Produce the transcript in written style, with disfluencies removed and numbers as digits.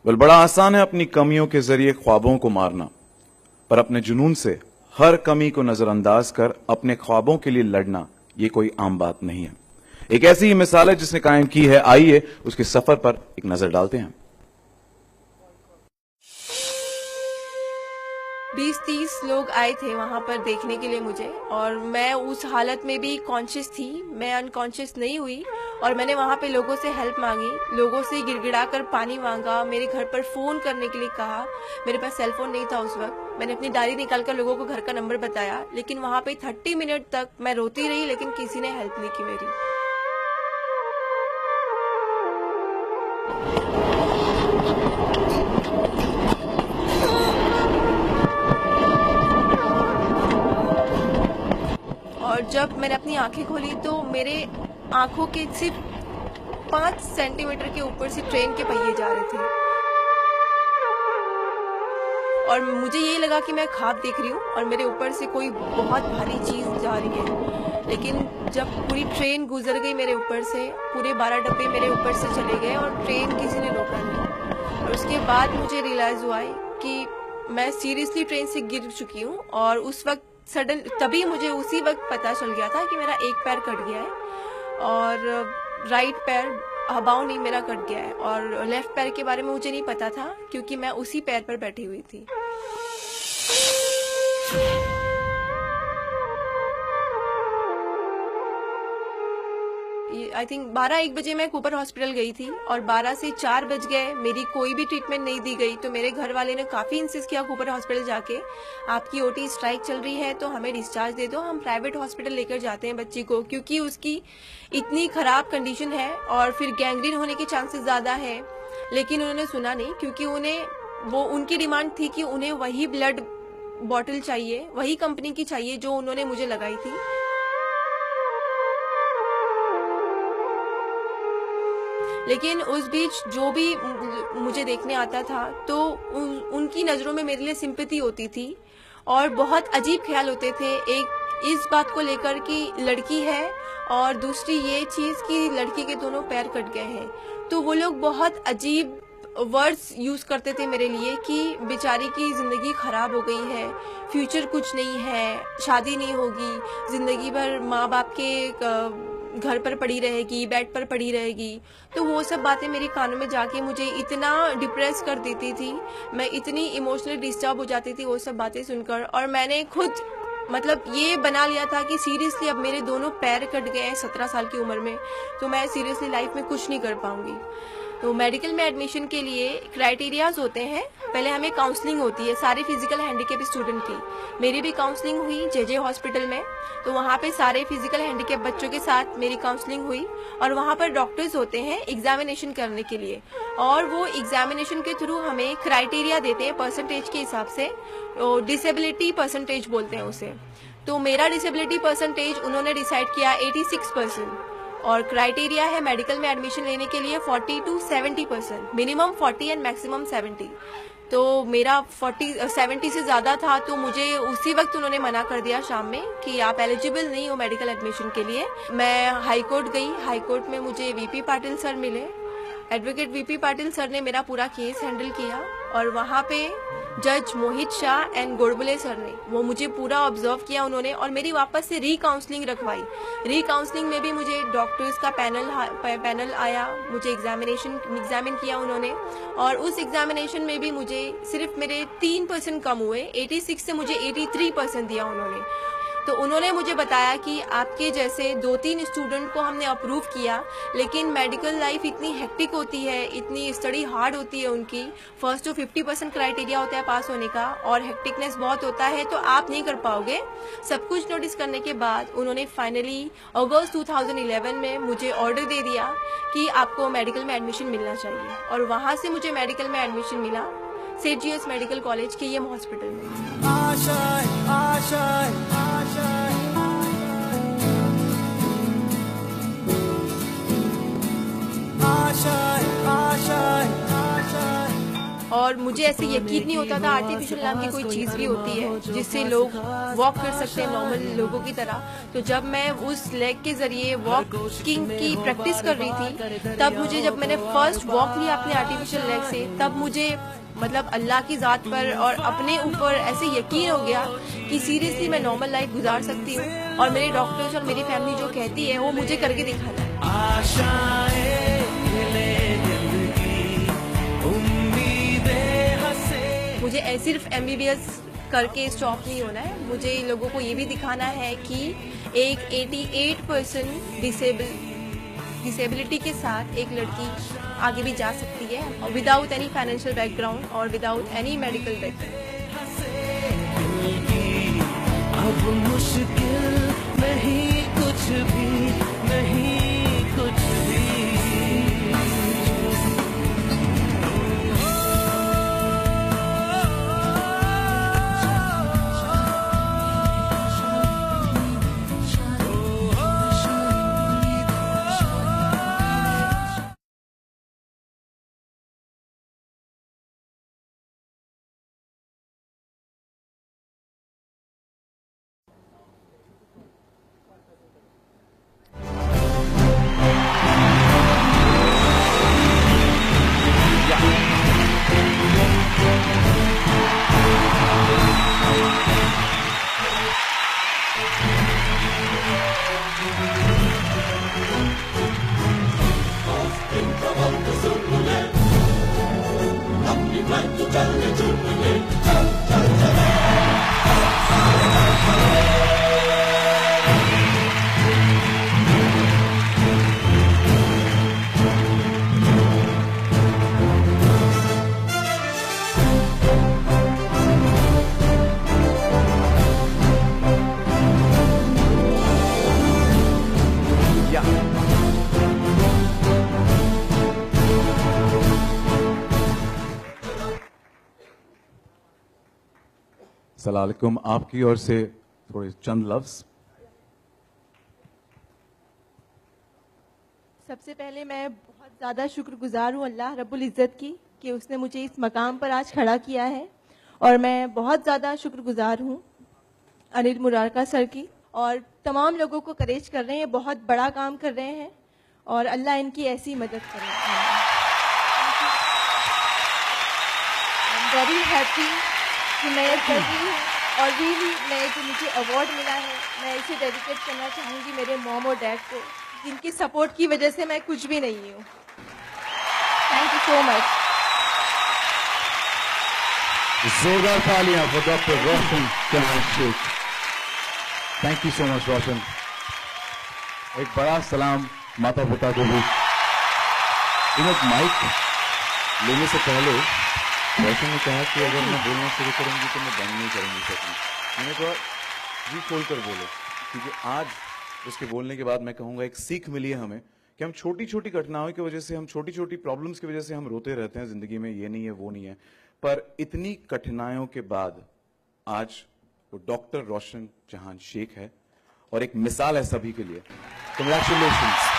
बड़ा आसान है अपनी कमियों के जरिए ख्वाबों को मारना, पर अपने जुनून से हर कमी को नजरअंदाज कर अपने ख्वाबों के लिए लड़ना ये कोई आम बात नहीं है। एक ऐसी ही मिसाल है जिसने कायम की है। आइए उसके सफर पर एक नजर डालते हैं। 20-30 लोग आए थे वहाँ पर देखने के लिए मुझे, और मैं उस हालत में भी कॉन्शियस थी, मैं अनकॉन्शियस नहीं हुई। और मैंने वहाँ पे लोगों से हेल्प मांगी, लोगों से गिड़गिड़ा कर पानी मांगा, मेरे घर पर फ़ोन करने के लिए कहा। मेरे पास सेल फोन नहीं था उस वक्त। मैंने अपनी डायरी निकाल कर लोगों को घर का नंबर बताया, लेकिन वहाँ पे 30 मिनट तक मैं रोती रही, लेकिन किसी ने हेल्प नहीं की मेरी। और जब मैंने अपनी आंखें खोली तो मेरे आंखों के सिर्फ 5 सेंटीमीटर के ऊपर से ट्रेन के पहिए जा रहे थे, और मुझे ये लगा कि मैं ख्वाब देख रही हूँ और मेरे ऊपर से कोई बहुत भारी चीज़ जा रही है। लेकिन जब पूरी ट्रेन गुजर गई मेरे ऊपर से, पूरे 12 डब्बे मेरे ऊपर से चले गए और ट्रेन किसी ने रोका नहीं। और उसके बाद मुझे रियलाइज़ हुआ कि मैं सीरियसली ट्रेन से गिर चुकी हूँ। और उस वक्त सडन तभी मुझे उसी वक्त पता चल गया था कि मेरा एक पैर कट गया है और राइट पैर हबाव नहीं मेरा कट गया है, और लेफ्ट पैर के बारे में मुझे नहीं पता था क्योंकि मैं उसी पैर पर बैठी हुई थी। आई थिंक 12-1 बजे मैं कूपर हॉस्पिटल गई थी और 12 से 4 बज गए, मेरी कोई भी ट्रीटमेंट नहीं दी गई। तो मेरे घर वाले ने काफ़ी इंसिस्ट किया कूपर हॉस्पिटल जाके, आपकी ओटी स्ट्राइक चल रही है तो हमें डिस्चार्ज दे दो, हम प्राइवेट हॉस्पिटल लेकर जाते हैं बच्ची को, क्योंकि उसकी इतनी ख़राब कंडीशन है और फिर गैंग्रीन होने के चांसेस ज़्यादा है। लेकिन उन्होंने सुना नहीं, क्योंकि उनकी डिमांड थी कि उन्हें वही ब्लड बॉटल चाहिए, वही कंपनी की चाहिए जो उन्होंने मुझे लगाई थी। लेकिन उस बीच जो भी मुझे देखने आता था तो उनकी नज़रों में मेरे लिए सिंपैथी होती थी और बहुत अजीब ख्याल होते थे। एक इस बात को लेकर कि लड़की है, और दूसरी ये चीज़ कि लड़की के दोनों पैर कट गए हैं। तो वो लोग बहुत अजीब वर्ड्स यूज़ करते थे मेरे लिए कि बेचारी की ज़िंदगी ख़राब हो गई है, फ्यूचर कुछ नहीं है, शादी नहीं होगी, ज़िंदगी भर माँ बाप के घर पर पड़ी रहेगी, बेड पर पड़ी रहेगी। तो वो सब बातें मेरे कानों में जाके मुझे इतना डिप्रेस कर देती थी, मैं इतनी इमोशनली डिस्टर्ब हो जाती थी वो सब बातें सुनकर। और मैंने खुद ये बना लिया था कि सीरियसली अब मेरे दोनों पैर कट गए हैं 17 साल की उम्र में, तो मैं सीरियसली लाइफ में कुछ नहीं कर पाऊंगी। तो मेडिकल में एडमिशन के लिए क्राइटेरियाज होते हैं। पहले हमें काउंसलिंग होती है सारे फिजिकल हैंडीकेप स्टूडेंट की। मेरी भी काउंसलिंग हुई जेजे हॉस्पिटल में, तो वहाँ पे सारे फिजिकल हैंडीकेप बच्चों के साथ मेरी काउंसलिंग हुई। और वहाँ पर डॉक्टर्स होते हैं एग्जामिनेशन करने के लिए, और वो एग्जामिनेशन के थ्रू हमें क्राइटेरिया देते हैं परसेंटेज के हिसाब से, डिसेबिलिटी परसेंटेज बोलते हैं उसे। तो मेरा डिसेबिलिटी परसेंटेज उन्होंने डिसाइड किया 86%, और क्राइटेरिया है मेडिकल में एडमिशन लेने के लिए 40 to 70%, मिनिमम 40 एंड मैक्सिमम 70। तो मेरा 70 से ज़्यादा था, तो मुझे उसी वक्त उन्होंने मना कर दिया शाम में कि आप एलिजिबल नहीं हो मेडिकल एडमिशन के लिए। मैं हाई कोर्ट गई, हाई कोर्ट में मुझे वीपी पाटिल सर मिले। एडवोकेट वीपी पाटिल सर ने मेरा पूरा केस हैंडल किया, और वहाँ पे जज मोहित शाह एंड गोडबुले सर ने वो मुझे पूरा ऑब्जर्व किया उन्होंने, और मेरी वापस से री रखवाई। री में भी मुझे डॉक्टर्स का पैनल आया, मुझे एग्जामिन किया उन्होंने, और उस एग्जामिनेशन में भी मुझे सिर्फ मेरे 3% कम हुए, 86 से मुझे 83% दिया उन्होंने। तो उन्होंने मुझे बताया कि आपके जैसे 2-3 स्टूडेंट को हमने अप्रूव किया, लेकिन मेडिकल लाइफ इतनी हेक्टिक होती है, इतनी स्टडी हार्ड होती है उनकी, फर्स्ट तो 50% क्राइटेरिया होता है पास होने का, और हेक्टिकनेस बहुत होता है, तो आप नहीं कर पाओगे। सब कुछ नोटिस करने के बाद उन्होंने फाइनली अगस्त 2011 में मुझे ऑर्डर दे दिया कि आपको मेडिकल में एडमिशन मिलना चाहिए, और वहाँ से मुझे मेडिकल में एडमिशन मिला सेठ जीएस मेडिकल कॉलेज के एम हॉस्पिटल में। और मुझे ऐसे यकीन नहीं होता था आर्टिफिशियल नाम की कोई चीज़ भी होती है जिससे लोग वॉक कर सकते हैं नॉर्मल लोगों की तरह। तो जब मैं उस लेग के ज़रिए वॉकिंग की प्रैक्टिस कर रही थी, तब मुझे, जब मैंने फर्स्ट वॉक लिया अपने आर्टिफिशियल लेग से, तब मुझे मतलब अल्लाह की ज़ात पर और अपने ऊपर ऐसे यकीन हो गया कि सीरियसली मैं नॉर्मल लाइफ गुजार सकती हूँ, और मेरे डॉक्टर्स और मेरी फैमिली जो कहती है वो मुझे करके दिखाना है। मुझे सिर्फ MBBS करके स्टॉप नहीं होना है, मुझे लोगों को ये भी दिखाना है कि एक 88% डिसेबिलिटी के साथ एक लड़की आगे भी जा सकती है विदाउट एनी फाइनेंशियल बैकग्राउंड और विदाउट एनी मेडिकल बैकग्राउंड। अब मुश्किल नहीं कुछ भी, नहीं कुछ भी। सलाम, आपकी ओर से थोड़े चंद लफ्ज। सबसे पहले मैं बहुत ज़्यादा शुक्रगुजार हूँ अल्लाह रब्बुल इज़्ज़त की कि उसने मुझे इस मकाम पर आज खड़ा किया है, और मैं बहुत ज़्यादा शुक्रगुजार हूँ अनिल मुरारका सर की, और तमाम लोगों को करेज कर रहे हैं, बहुत बड़ा काम कर रहे हैं, और अल्लाह इनकी ऐसी मदद करे। आई एम वेरी हैप्पी कि मैं कर रही हूँ, और रियली मैं जो मुझे अवार्ड मिला है मैं इसे डेडिकेट करना चाहूँगी मेरे मॉम और डैड को, जिनकी सपोर्ट की वजह से मैं कुछ भी नहीं हूँ। Thank you so much. जोरदार तालियां for doctor Roshan Jahan Sheikh. Thank you so much Roshan. एक बड़ा सलाम माता पिता को भी। माइक लेने से पहले रोशन ने कहा कि अगर मैं बोलना शुरू करूंगी तो मैं बंद नहीं करूंगी सकती। मैंने कहा जी खोल कर बोलो, क्योंकि आज उसके बोलने के बाद मैं कहूंगा एक सीख मिली है हमें कि हम छोटी छोटी घटनाओं की वजह से, हम छोटी छोटी प्रॉब्लम्स की वजह से हम रोते रहते हैं जिंदगी में, ये नहीं है वो नहीं है, पर इतनी कठिनाइयों के बाद आज वो डॉक्टर रोशन जहां शेख है और एक मिसाल है सभी के लिए। कंग्रेचुलेशंस।